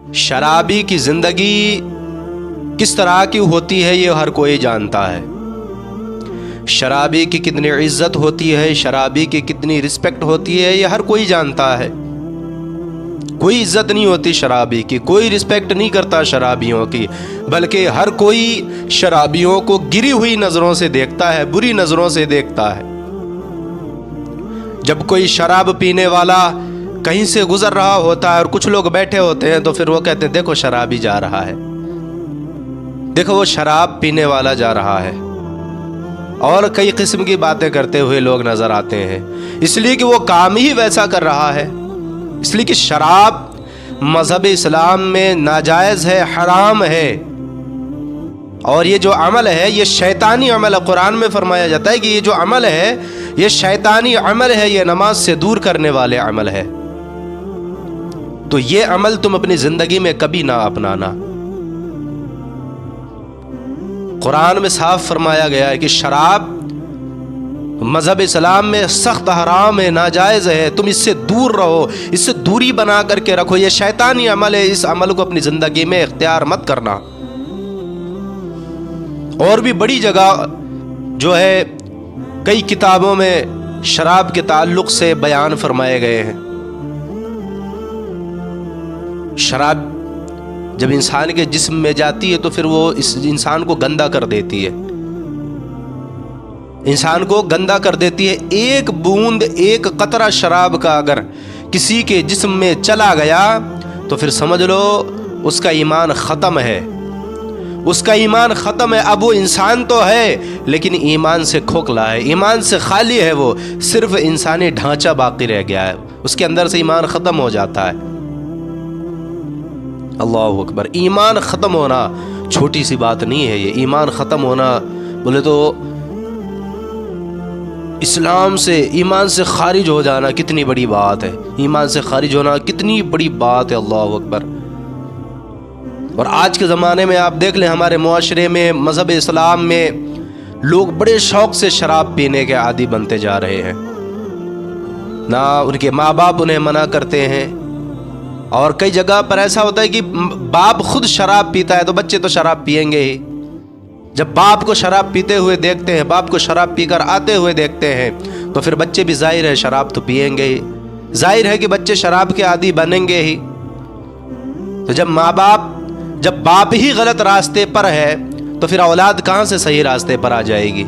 शराबी की ज़िंदगी किस तरह की होती है ये हर कोई जानता है। शराबी की कितनी इज्जत होती है, शराबी की कितनी रिस्पेक्ट होती है, ये हर कोई जानता है। कोई इज्जत नहीं होती शराबी की, कोई रिस्पेक्ट नहीं करता शराबियों की, बल्कि हर कोई शराबियों को गिरी हुई नज़रों से देखता है, बुरी नज़रों से देखता है। जब कोई शराब पीने वाला कहीं से गुजर रहा होता है और कुछ लोग बैठे होते हैं तो फिर वो कहते हैं देखो शराबी जा रहा है, देखो वो शराब पीने वाला जा रहा है, और कई किस्म की बातें करते हुए लोग नज़र आते हैं, इसलिए कि वो काम ही वैसा कर रहा है। इसलिए कि शराब मज़हब इस्लाम में नाजायज़ है, हराम है, और ये जो अमल है ये शैतानी अमल है। कुरान में फरमाया जाता है कि ये जो अमल है ये शैतानी अमल है, ये नमाज से दूर करने वाले अमल है। तो ये अमल तुम अपनी ज़िंदगी में कभी ना अपनाना। कुरान में साफ फरमाया गया है कि शराब मज़हब इस्लाम में सख्त हराम है, नाजायज़ है, तुम इससे दूर रहो, इससे दूरी बना करके रखो, ये शैतानी अमल है, इस अमल को अपनी ज़िंदगी में इख्तियार मत करना। और भी बड़ी जगह जो है कई किताबों में शराब के ताल्लुक़ से बयान फरमाए गए हैं। शराब जब इंसान के जिस्म में जाती है तो फिर वो इस इंसान को गंदा कर देती है, इंसान को गंदा कर देती है। एक बूंद, एक कतरा शराब का अगर किसी के जिस्म में चला गया तो फिर समझ लो उसका ईमान ख़त्म है, उसका ईमान ख़त्म है। अब वो इंसान तो है लेकिन ईमान से खोखला है, ईमान से खाली है, वो सिर्फ इंसानी ढांचा बाकी रह गया है, उसके अंदर से ईमान ख़त्म हो जाता है। अल्लाह अकबर। ईमान ख़त्म होना छोटी सी बात नहीं है। ये ईमान ख़त्म होना बोले तो इस्लाम से, ईमान से खारिज हो जाना कितनी बड़ी बात है, ईमान से खारिज होना कितनी बड़ी बात है। अल्लाह अकबर। और आज के ज़माने में आप देख लें, हमारे मुआशरे में, मज़हब इस्लाम में लोग बड़े शौक़ से शराब पीने के आदी बनते जा रहे हैं। ना उनके माँ बाप उन्हें मना करते हैं, और कई जगह पर ऐसा होता है कि बाप खुद शराब पीता है तो बच्चे तो शराब पिएंगे ही। जब बाप को शराब पीते हुए देखते हैं, बाप को शराब पीकर आते हुए देखते हैं तो फिर बच्चे भी जाहिर है शराब तो पिएंगे ही, जाहिर है कि बच्चे शराब के आदी बनेंगे ही। तो जब बाप ही गलत रास्ते पर है तो फिर औलाद कहाँ से सही रास्ते पर आ जाएगी।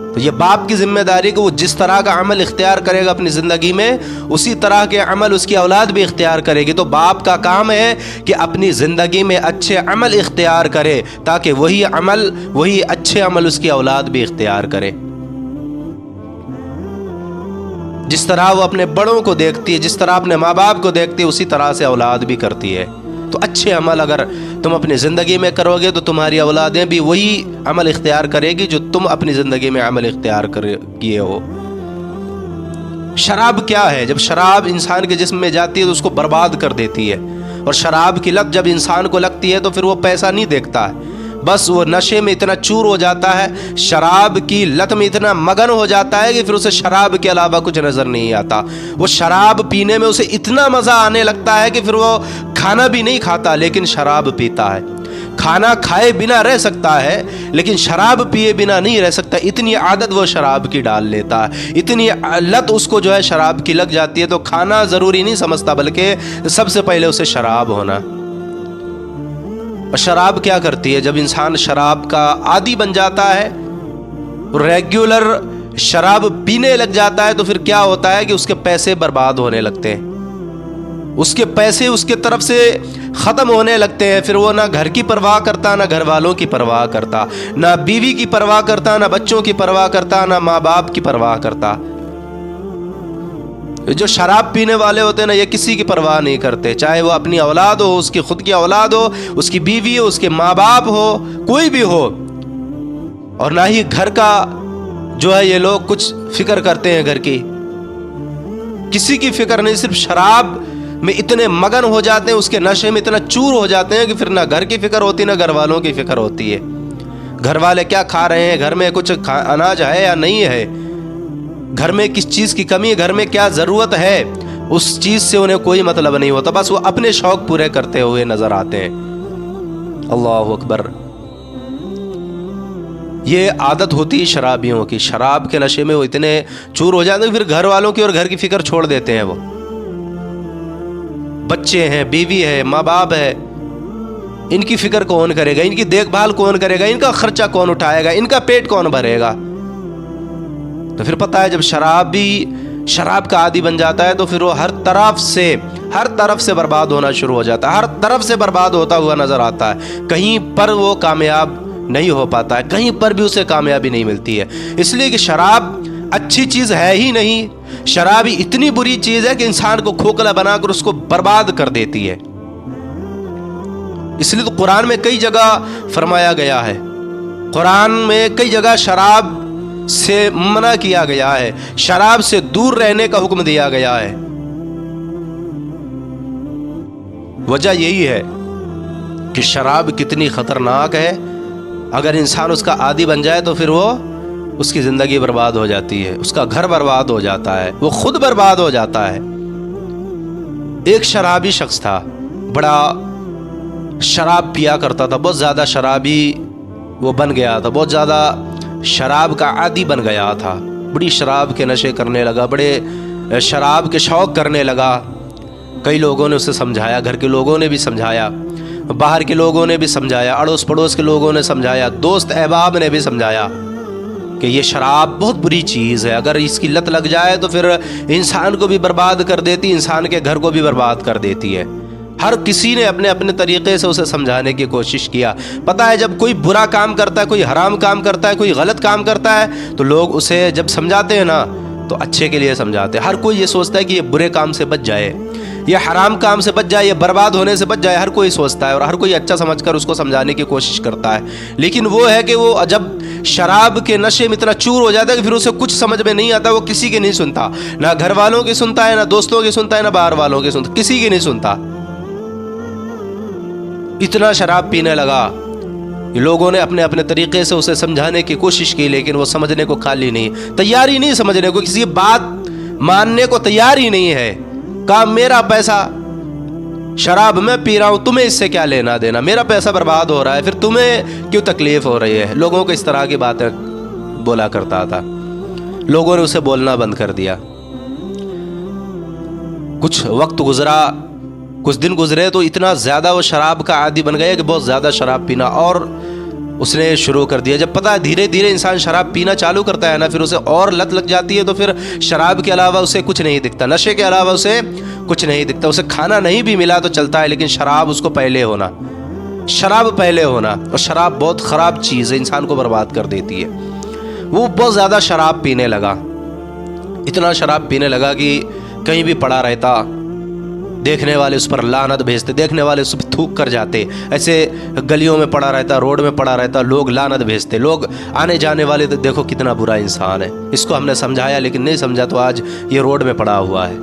तो ये बाप की जिम्मेदारी कि वो जिस तरह का अमल इख्तियार करेगा अपनी ज़िंदगी में, उसी तरह के अमल उसकी औलाद भी इख्तियार करेगी। तो बाप का काम है कि अपनी ज़िंदगी में अच्छे अमल इख्तियार करे ताकि वही अच्छे अमल उसकी औलाद भी इख्तियार करे। जिस तरह वो अपने बड़ों को देखती है, जिस तरह अपने माँ बाप को देखती है, उसी तरह से औलाद भी करती है। तो अच्छे अमल अगर तुम अपनी ज़िंदगी में करोगे तो तुम्हारी औलादें भी वही अमल इख्तियार करेगी जो तुम अपनी ज़िंदगी में अमल इख्तियार किए हो। शराब क्या है? जब शराब इंसान के जिस्म में जाती है तो उसको बर्बाद कर देती है, और शराब की लत जब इंसान को लगती है तो फिर वो पैसा नहीं देखता है, बस वो नशे में इतना चूर हो जाता है, शराब की लत में इतना मगन हो जाता है कि फिर उसे शराब के अलावा कुछ नज़र नहीं आता। वो शराब पीने में उसे इतना मज़ा आने लगता है कि फिर वो खाना भी नहीं खाता लेकिन शराब पीता है। खाना खाए बिना रह सकता है लेकिन शराब पिए बिना नहीं रह सकता। इतनी आदत वो शराब की डाल लेता है, इतनी लत उसको जो है शराब की लग जाती है, तो खाना ज़रूरी नहीं समझता बल्कि सबसे पहले उसे शराब होना। और शराब क्या करती है? जब इंसान शराब का आदी बन जाता है, रेगुलर शराब पीने लग जाता है, तो फिर क्या होता है कि उसके पैसे बर्बाद होने लगते हैं, उसके पैसे उसके तरफ से ख़त्म होने लगते हैं। फिर वो ना घर की परवाह करता, ना घर वालों की परवाह करता, ना बीवी की परवाह करता, ना बच्चों की परवाह करता, ना माँ बाप की परवाह करता। जो शराब पीने वाले होते हैं ना, ये किसी की परवाह नहीं करते, चाहे वो अपनी औलाद हो, उसकी खुद की औलाद हो, उसकी बीवी हो, उसके माँ बाप हो, कोई भी हो। और ना ही घर का जो है ये लोग कुछ फिक्र करते हैं, घर की किसी की फिक्र नहीं, सिर्फ शराब में इतने मगन हो जाते हैं, उसके नशे में इतना चूर हो जाते हैं कि फिर ना घर की फिक्र होती, ना घर वालों की फिक्र होती है। घर वाले क्या खा रहे हैं, घर में कुछ अनाज है या नहीं है, घर में किस चीज़ की कमी है, घर में क्या ज़रूरत है, उस चीज़ से उन्हें कोई मतलब नहीं होता, बस वो अपने शौक पूरे करते हुए नज़र आते हैं। अल्लाह अकबर। ये आदत होती है शराबियों की, शराब के नशे में वो इतने चूर हो जाते हैं फिर घर वालों की और घर की फिक्र छोड़ देते हैं। वो बच्चे हैं, बीवी है, माँ बाप है, इनकी फिक्र कौन करेगा, इनकी देखभाल कौन करेगा, इनका खर्चा कौन उठाएगा, इनका पेट कौन भरेगा। तो फिर पता है जब शराब का आदी बन जाता है तो फिर वो हर तरफ से बर्बाद होना शुरू हो जाता है, हर तरफ से बर्बाद होता हुआ नजर आता है। कहीं पर वो कामयाब नहीं हो पाता है, कहीं पर भी उसे कामयाबी नहीं मिलती है, इसलिए कि शराब अच्छी चीज़ है ही नहीं। शराब इतनी बुरी चीज़ है कि इंसान को खोखला बनाकर उसको बर्बाद कर देती है। इसलिए तो कुरान में कई जगह फरमाया गया है, कुरान में कई जगह शराब से मना किया गया है, शराब से दूर रहने का हुक्म दिया गया है। वजह यही है कि शराब कितनी खतरनाक है, अगर इंसान उसका आदी बन जाए तो फिर वो उसकी ज़िंदगी बर्बाद हो जाती है, उसका घर बर्बाद हो जाता है, वो खुद बर्बाद हो जाता है। एक शराबी शख्स था, बड़ा शराब पिया करता था, बहुत ज़्यादा शराबी वो बन गया था, बहुत ज़्यादा शराब का आदी बन गया था, बड़ी शराब के नशे करने लगा, बड़े शराब के शौक़ करने लगा। कई लोगों ने उसे समझाया, घर के लोगों ने भी समझाया, बाहर के लोगों ने भी समझाया, अड़ोस पड़ोस के लोगों ने समझाया, दोस्त अहबाब ने भी समझाया कि ये शराब बहुत बुरी चीज़ है, अगर इसकी लत लग जाए तो फिर इंसान को भी बर्बाद कर देती, इंसान के घर को भी बर्बाद कर देती है। हर किसी ने अपने अपने तरीक़े से उसे समझाने की कोशिश किया। पता है जब कोई बुरा काम करता है, कोई हराम काम करता है, कोई गलत काम करता है तो लोग उसे जब समझाते हैं ना तो अच्छे के लिए समझाते हैं। हर कोई ये सोचता है कि ये बुरे काम से बच जाए, ये हराम काम से बच जाए, ये बर्बाद होने से बच जाए, हर कोई सोचता है और हर कोई अच्छा समझकर उसको समझाने की कोशिश करता है। लेकिन वो है कि वो जब शराब के नशे में इतना चूर हो जाता है कि फिर उसे कुछ समझ में नहीं आता, वो किसी की नहीं सुनता, ना घर वालों की सुनता है, ना दोस्तों की सुनता है, ना बाहर वालों की सुनता, किसी की नहीं सुनता। इतना शराब पीने लगा, लोगों ने अपने अपने तरीके से उसे समझाने की कोशिश की, लेकिन वो समझने को खाली नहीं, तैयार ही नहीं समझने को, किसी की बात मानने को तैयार ही नहीं है। कहा मेरा पैसा, शराब मैं पी रहा हूँ, तुम्हें इससे क्या लेना देना, मेरा पैसा बर्बाद हो रहा है, फिर तुम्हें क्यों तकलीफ हो रही है। लोगों को इस तरह की बातें बोला करता था, लोगों ने उसे बोलना बंद कर दिया। कुछ वक्त गुजरा, कुछ दिन गुजरे तो इतना ज़्यादा वो शराब का आदी बन गया कि बहुत ज़्यादा शराब पीना और उसने शुरू कर दिया। जब पता है धीरे धीरे इंसान शराब पीना चालू करता है ना, फिर उसे और लत लग जाती है, तो फिर शराब के अलावा उसे कुछ नहीं दिखता, नशे के अलावा उसे कुछ नहीं दिखता। उसे खाना नहीं भी मिला तो चलता है, लेकिन शराब उसको पहले होना, शराब पहले होना। और शराब बहुत ख़राब चीज़ है, इंसान को बर्बाद कर देती है। वो बहुत ज़्यादा शराब पीने लगा, इतना शराब पीने लगा कि कहीं भी पड़ा रहता, देखने वाले उस पर लानत भेजते, देखने वाले उस पर थूक कर जाते, ऐसे गलियों में पड़ा रहता, रोड में पड़ा रहता, लोग लानत भेजते, लोग आने जाने वाले तो देखो कितना बुरा इंसान है, इसको हमने समझाया लेकिन नहीं समझा तो आज ये रोड में पड़ा हुआ है।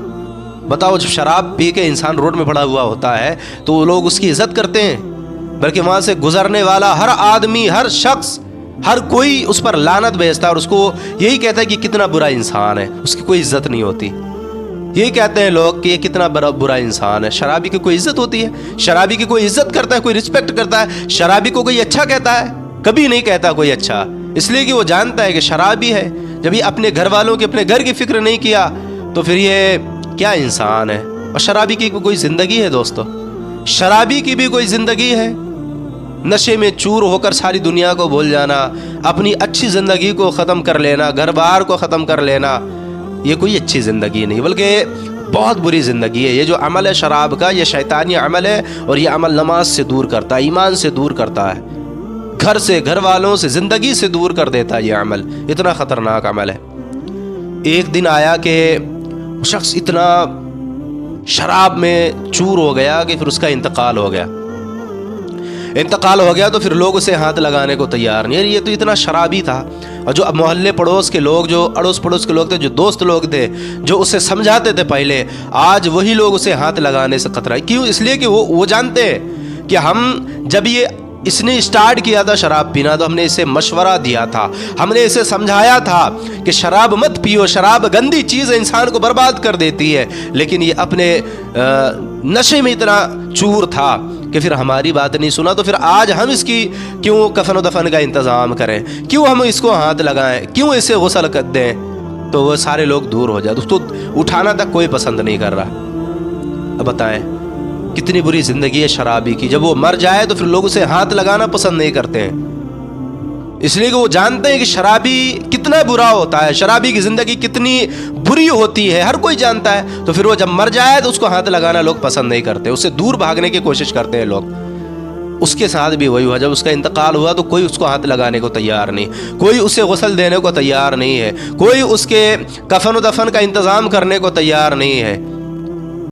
बताओ जब शराब पी के इंसान रोड में पड़ा हुआ होता है तो लोग उसकी इज्जत करते हैं, बल्कि वहाँ से गुजरने वाला हर आदमी, हर शख्स, हर कोई उस पर लानत भेजता है और उसको यही कहता है कि कितना बुरा इंसान है, उसकी कोई इज्जत नहीं होती। यही कहते हैं लोग कि ये कितना बड़ा बुरा इंसान है। शराबी की कोई इज्जत होती है? शराबी की कोई इज्जत करता है, कोई रिस्पेक्ट करता है? शराबी को कोई अच्छा कहता है? कभी नहीं कहता कोई अच्छा, इसलिए कि वो जानता है कि शराबी है। जब ये अपने घर वालों की, अपने घर की फिक्र नहीं किया तो फिर ये क्या इंसान है। और शराबी की कोई ज़िंदगी है दोस्तों, शराबी की भी कोई ज़िंदगी है? नशे में चूर होकर सारी दुनिया को भूल जाना, अपनी अच्छी ज़िंदगी को ख़त्म कर लेना, घर बार को ख़त्म कर लेना, ये कोई अच्छी ज़िंदगी नहीं, बल्कि बहुत बुरी ज़िंदगी है। ये जो अमल है शराब का, ये शैतानी अमल है और ये अमल नमाज से दूर करता है, ईमान से दूर करता है, घर से, घर वालों से, ज़िंदगी से दूर कर देता है। ये अमल इतना ख़तरनाक अमल है। एक दिन आया कि शख्स इतना शराब में चूर हो गया कि फिर उसका इंतकाल हो गया। इंतकाल हो गया तो फिर लोग उसे हाथ लगाने को तैयार नहीं। ये तो इतना शराबी था। और जो मोहल्ले पड़ोस के लोग, जो अड़ोस पड़ोस के लोग थे, जो दोस्त लोग थे, जो उसे समझाते थे पहले, आज वही लोग उसे हाथ लगाने से खतरा है। क्यों? इसलिए कि वो जानते हैं कि हम जब ये اس نے اسٹارٹ کیا تھا شراب پینا، تو ہم نے اسے مشورہ دیا تھا، ہم نے اسے سمجھایا تھا کہ شراب مت پیو، شراب گندی چیز ہے، انسان کو برباد کر دیتی ہے، لیکن یہ اپنے نشے میں اتنا چور تھا کہ پھر ہماری بات نہیں سنا۔ تو پھر آج ہم اس کی کیوں کفن و دفن کا انتظام کریں، کیوں ہم اس کو ہاتھ لگائیں، کیوں اسے غسل کر دیں، تو وہ سارے لوگ دور ہو جائے، اس کو اٹھانا تک کوئی پسند نہیں کر رہا۔ اب بتائیں کتنی بری زندگی ہے شرابی کی، جب وہ مر جائے تو پھر لوگ اسے ہاتھ لگانا پسند نہیں کرتے ہیں، اس لیے کہ وہ جانتے ہیں کہ شرابی کتنا برا ہوتا ہے، شرابی کی زندگی کتنی بری ہوتی ہے، ہر کوئی جانتا ہے۔ تو پھر وہ جب مر جائے تو اس کو ہاتھ لگانا لوگ پسند نہیں کرتے، اس سے دور بھاگنے کی کوشش کرتے ہیں لوگ۔ اس کے ساتھ بھی وہی ہوا، جب اس کا انتقال ہوا تو کوئی اس کو ہاتھ لگانے کو تیار نہیں، کوئی اسے غسل دینے کو تیار نہیں ہے، کوئی اس کے کفن و دفن کا انتظام کرنے کو تیار نہیں ہے۔